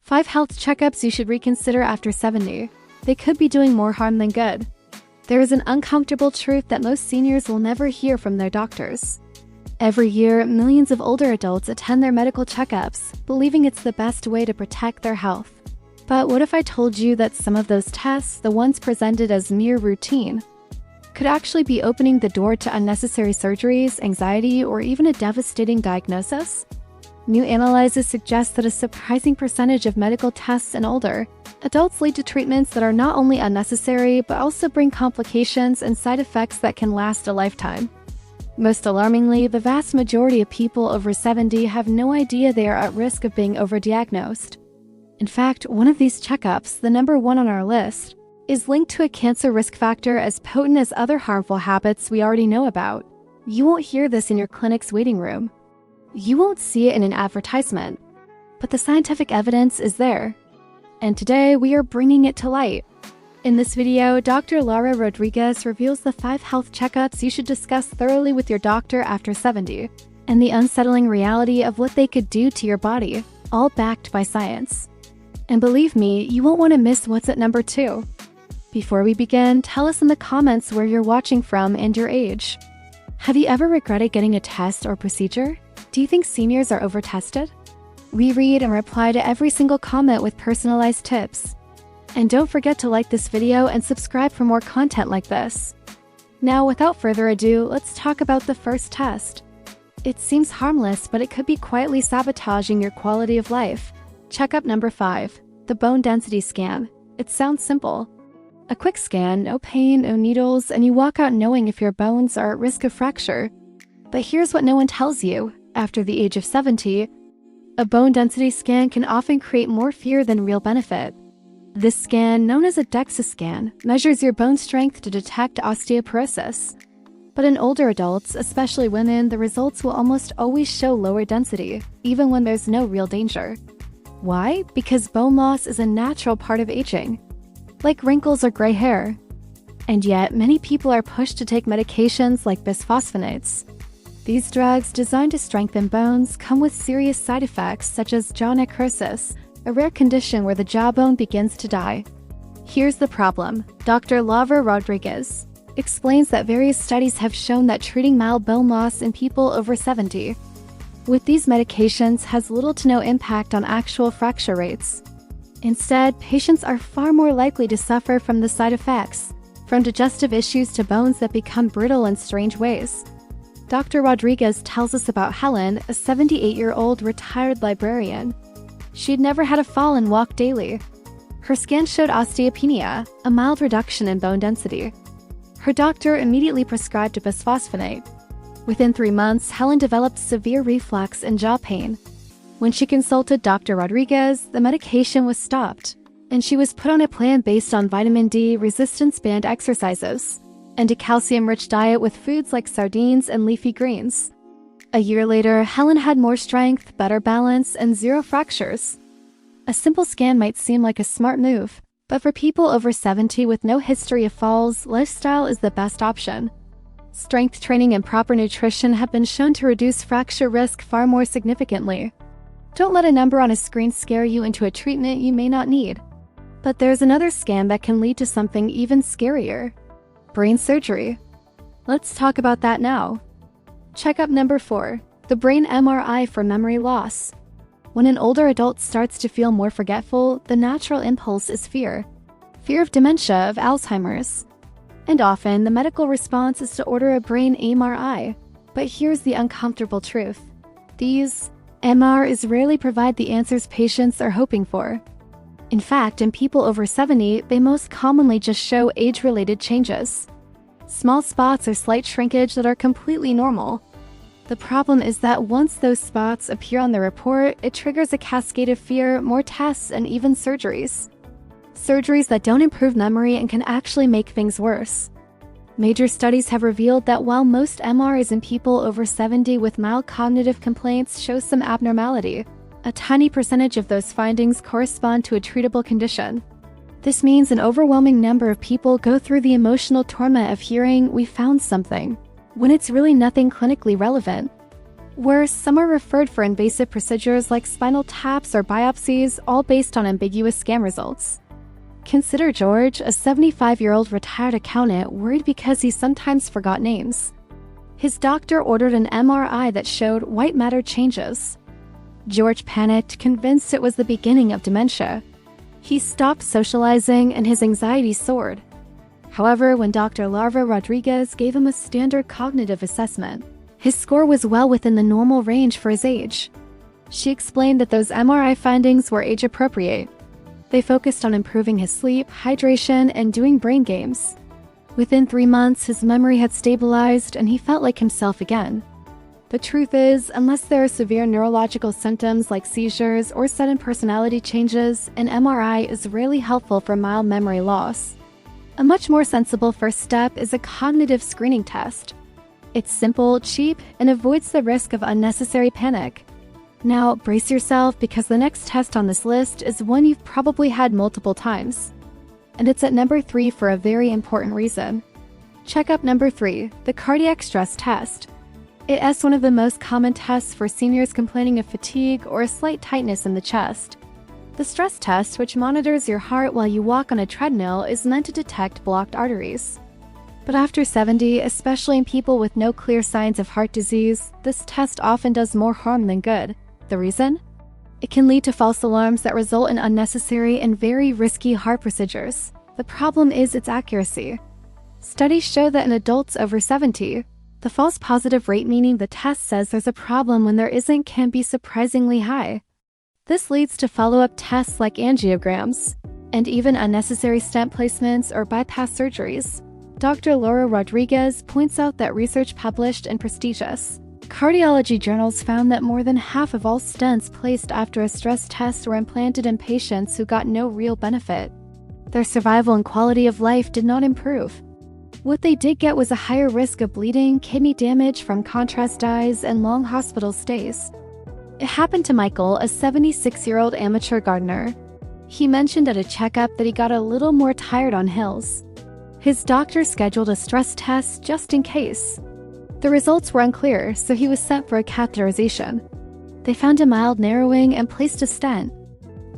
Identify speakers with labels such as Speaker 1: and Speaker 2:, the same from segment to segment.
Speaker 1: 5 health checkups you should reconsider after 70. They could be doing more harm than good. There is an uncomfortable truth that most seniors will never hear from their doctors. Every year, millions of older adults attend their medical checkups, believing it's the best way to protect their health. But what if I told you that some of those tests, the ones presented as mere routine, could actually be opening the door to unnecessary surgeries, anxiety, or even a devastating diagnosis? New analyses suggest that a surprising percentage of medical tests in older adults lead to treatments that are not only unnecessary, but also bring complications and side effects that can last a lifetime. Most alarmingly, the vast majority of people over 70 have no idea they are at risk of being overdiagnosed. In fact, one of these checkups, the number one on our list, is linked to a cancer risk factor as potent as other harmful habits we already know about. You won't hear this in your clinic's waiting room. You won't see it in an advertisement. But the scientific evidence is there. And today, we are bringing it to light. In this video, Dr. Laura Rodriguez reveals the 5 health checkups you should discuss thoroughly with your doctor after 70, and the unsettling reality of what they could do to your body, all backed by science. And believe me, you won't want to miss what's at number 2. Before we begin, tell us in the comments where you're watching from and your age. Have you ever regretted getting a test or procedure? Do you think seniors are over-tested? We read and reply to every single comment with personalized tips. And don't forget to like this video and subscribe for more content like this. Now, without further ado, let's talk about the first test. It seems harmless, but it could be quietly sabotaging your quality of life. Checkup number 5, the bone density scan. It sounds simple. A quick scan, no pain, no needles, and you walk out knowing if your bones are at risk of fracture. But here's what no one tells you. After the age of 70, a bone density scan can often create more fear than real benefit. This scan, known as a DEXA scan, measures your bone strength to detect osteoporosis. But in older adults, especially women, the results will almost always show lower density, even when there's no real danger. Why? Because bone loss is a natural part of aging, like wrinkles or gray hair. And yet, many people are pushed to take medications like bisphosphonates. These drugs, designed to strengthen bones, come with serious side effects such as jaw necrosis, a rare condition where the jawbone begins to die. Here's the problem. Dr. Laura Rodriguez explains that various studies have shown that treating mild bone loss in people over 70 with these medications has little to no impact on actual fracture rates. Instead, patients are far more likely to suffer from the side effects, from digestive issues to bones that become brittle in strange ways. Dr. Rodriguez tells us about Helen, a 78-year-old retired librarian. She'd never had a fall and walked daily. Her scan showed osteopenia, a mild reduction in bone density. Her doctor immediately prescribed a bisphosphonate. Within 3 months, Helen developed severe reflux and jaw pain. When she consulted Dr. Rodriguez, the medication was stopped, and she was put on a plan based on vitamin D resistance band exercises and a calcium-rich diet with foods like sardines and leafy greens. A year later, Helen had more strength, better balance, and 0 fractures. A simple scan might seem like a smart move, but for people over 70 with no history of falls, lifestyle is the best option. Strength training and proper nutrition have been shown to reduce fracture risk far more significantly. Don't let a number on a screen scare you into a treatment you may not need. But there's another scan that can lead to something even scarier: brain surgery. Let's talk about that now. Checkup number 4, the brain MRI for memory loss. When an older adult starts to feel more forgetful, the natural impulse is fear. Fear of dementia, of Alzheimer's. And often, the medical response is to order a brain MRI. But here's the uncomfortable truth. These MRIs rarely provide the answers patients are hoping for. In fact, in people over 70, they most commonly just show age-related changes. Small spots or slight shrinkage that are completely normal. The problem is that once those spots appear on the report, it triggers a cascade of fear, more tests, and even surgeries. Surgeries that don't improve memory and can actually make things worse. Major studies have revealed that while most MRIs in people over 70 with mild cognitive complaints show some abnormality, a tiny percentage of those findings correspond to a treatable condition. This means an overwhelming number of people go through the emotional torment of hearing, "We found something," when it's really nothing clinically relevant. Worse, some are referred for invasive procedures like spinal taps or biopsies, all based on ambiguous scan results. Consider George, a 75-year-old retired accountant worried because he sometimes forgot names. His doctor ordered an MRI that showed white matter changes. George panicked, convinced it was the beginning of dementia. He stopped socializing and his anxiety soared. However, when Dr. Laura Rodriguez gave him a standard cognitive assessment, his score was well within the normal range for his age. She explained that those MRI findings were age-appropriate. They focused on improving his sleep, hydration, and doing brain games. Within 3 months, his memory had stabilized and he felt like himself again. The truth is, unless there are severe neurological symptoms like seizures or sudden personality changes, an MRI is rarely helpful for mild memory loss. A much more sensible first step is a cognitive screening test. It's simple, cheap, and avoids the risk of unnecessary panic. Now, brace yourself because the next test on this list is one you've probably had multiple times. And it's at number 3 for a very important reason. Checkup number 3, the cardiac stress test. It is one of the most common tests for seniors complaining of fatigue or a slight tightness in the chest. The stress test, which monitors your heart while you walk on a treadmill, is meant to detect blocked arteries. But after 70, especially in people with no clear signs of heart disease, this test often does more harm than good. The reason? It can lead to false alarms that result in unnecessary and very risky heart procedures. The problem is its accuracy. Studies show that in adults over 70, the false positive rate, meaning the test says there's a problem when there isn't, can be surprisingly high. This leads to follow-up tests like angiograms, and even unnecessary stent placements or bypass surgeries. Dr. Laura Rodriguez points out that research published in prestigious cardiology journals found that more than half of all stents placed after a stress test were implanted in patients who got no real benefit. Their survival and quality of life did not improve. What they did get was a higher risk of bleeding, kidney damage from contrast dyes, and long hospital stays. It happened to Michael, a 76-year-old amateur gardener. He mentioned at a checkup that he got a little more tired on hills. His doctor scheduled a stress test just in case. The results were unclear, so he was sent for a catheterization. They found a mild narrowing and placed a stent.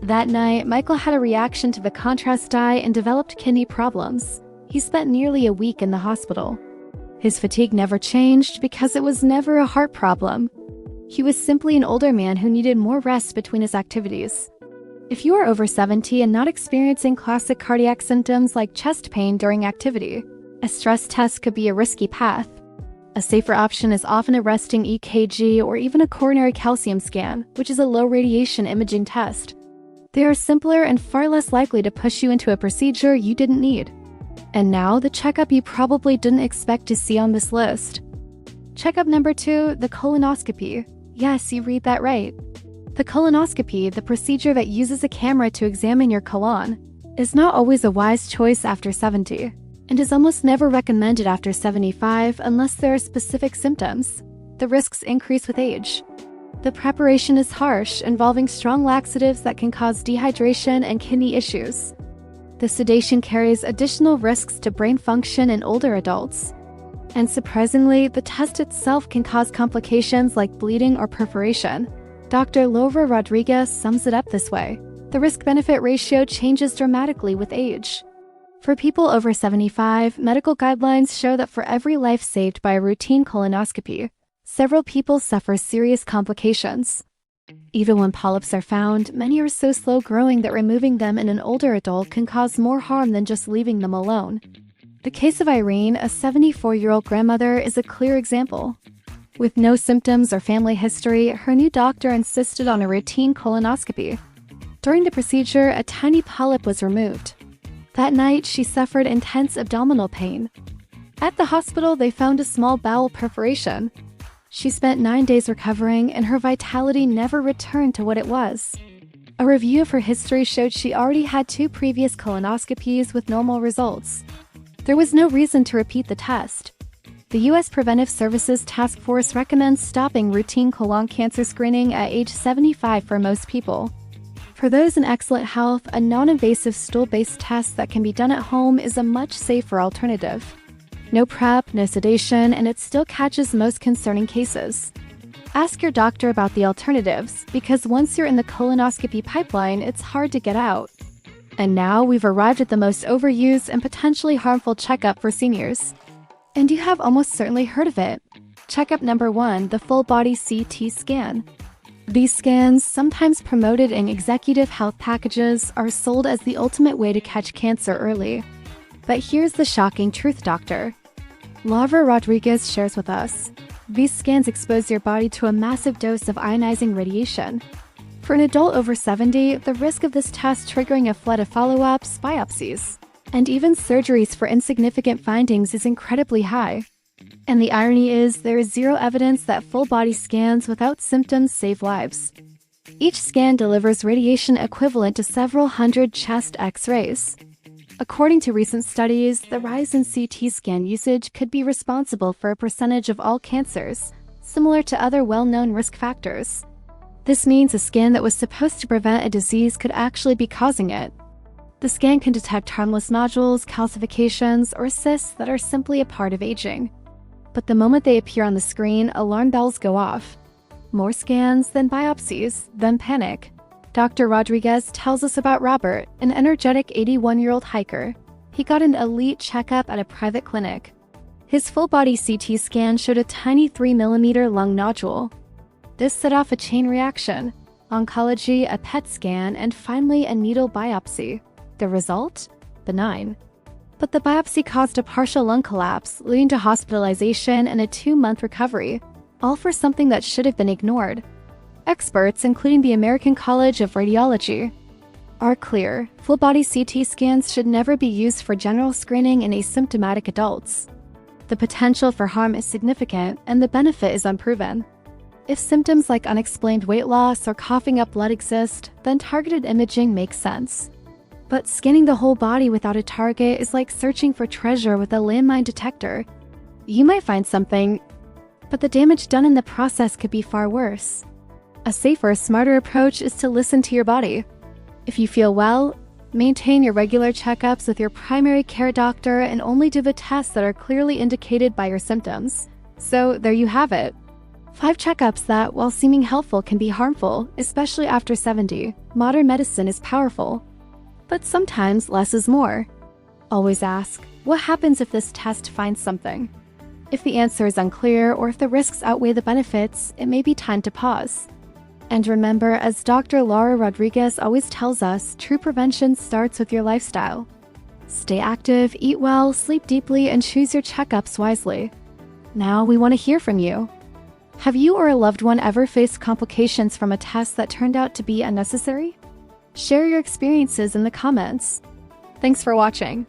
Speaker 1: That night, Michael had a reaction to the contrast dye and developed kidney problems. He spent nearly a week in the hospital. His fatigue never changed because it was never a heart problem. He was simply an older man who needed more rest between his activities. If you are over 70 and not experiencing classic cardiac symptoms like chest pain during activity, a stress test could be a risky path. A safer option is often a resting EKG or even a coronary calcium scan, which is a low-radiation imaging test. They are simpler and far less likely to push you into a procedure you didn't need. And now, the checkup you probably didn't expect to see on this list. Checkup number 2, the colonoscopy. Yes, you read that right. The colonoscopy, the procedure that uses a camera to examine your colon, is not always a wise choice after 70, and is almost never recommended after 75 unless there are specific symptoms. The risks increase with age. The preparation is harsh, involving strong laxatives that can cause dehydration and kidney issues. The sedation carries additional risks to brain function in older adults. And surprisingly, the test itself can cause complications like bleeding or perforation. Dr. Laura Rodriguez sums it up this way: the risk-benefit ratio changes dramatically with age. For people over 75, medical guidelines show that for every life saved by a routine colonoscopy, several people suffer serious complications. Even when polyps are found, many are so slow-growing that removing them in an older adult can cause more harm than just leaving them alone. The case of Irene, a 74-year-old grandmother, is a clear example. With no symptoms or family history, her new doctor insisted on a routine colonoscopy. During the procedure, a tiny polyp was removed. That night, she suffered intense abdominal pain. At the hospital, they found a small bowel perforation. She spent 9 days recovering, and her vitality never returned to what it was. A review of her history showed she already had 2 previous colonoscopies with normal results. There was no reason to repeat the test. The U.S. Preventive Services Task Force recommends stopping routine colon cancer screening at age 75 for most people. For those in excellent health, a non-invasive stool-based test that can be done at home is a much safer alternative. No prep, no sedation, and it still catches most concerning cases. Ask your doctor about the alternatives, because once you're in the colonoscopy pipeline, it's hard to get out. And now we've arrived at the most overused and potentially harmful checkup for seniors. And you have almost certainly heard of it. Checkup number 1, the full-body CT scan. These scans, sometimes promoted in executive health packages, are sold as the ultimate way to catch cancer early. But here's the shocking truth, doctor. Laura Rodriguez shares with us. These scans expose your body to a massive dose of ionizing radiation. For an adult over 70, the risk of this test triggering a flood of follow-ups, biopsies, and even surgeries for insignificant findings is incredibly high. And the irony is, there is zero evidence that full-body scans without symptoms save lives. Each scan delivers radiation equivalent to several hundred chest X-rays. According to recent studies, the rise in CT scan usage could be responsible for a percentage of all cancers, similar to other well-known risk factors. This means a scan that was supposed to prevent a disease could actually be causing it. The scan can detect harmless nodules, calcifications, or cysts that are simply a part of aging. But the moment they appear on the screen, alarm bells go off. More scans, then biopsies, then panic. Dr. Rodriguez tells us about Robert, an energetic 81-year-old hiker. He got an elite checkup at a private clinic. His full-body CT scan showed a tiny 3mm lung nodule. This set off a chain reaction: oncology, a PET scan, and finally a needle biopsy. The result? Benign. But the biopsy caused a partial lung collapse, leading to hospitalization and a 2-month recovery, all for something that should have been ignored. Experts, including the American College of Radiology, are clear: full-body CT scans should never be used for general screening in asymptomatic adults. The potential for harm is significant, and the benefit is unproven. If symptoms like unexplained weight loss or coughing up blood exist, then targeted imaging makes sense. But scanning the whole body without a target is like searching for treasure with a landmine detector. You might find something, but the damage done in the process could be far worse. A safer, smarter approach is to listen to your body. If you feel well, maintain your regular checkups with your primary care doctor and only do the tests that are clearly indicated by your symptoms. So there you have it. 5 checkups that, while seeming helpful, can be harmful, especially after 70. Modern medicine is powerful. But sometimes less is more. Always ask, what happens if this test finds something? If the answer is unclear or if the risks outweigh the benefits, it may be time to pause. And remember, as Dr. Laura Rodriguez always tells us, true prevention starts with your lifestyle. Stay active, eat well, sleep deeply, and choose your checkups wisely. Now we want to hear from you. Have you or a loved one ever faced complications from a test that turned out to be unnecessary? Share your experiences in the comments. Thanks for watching.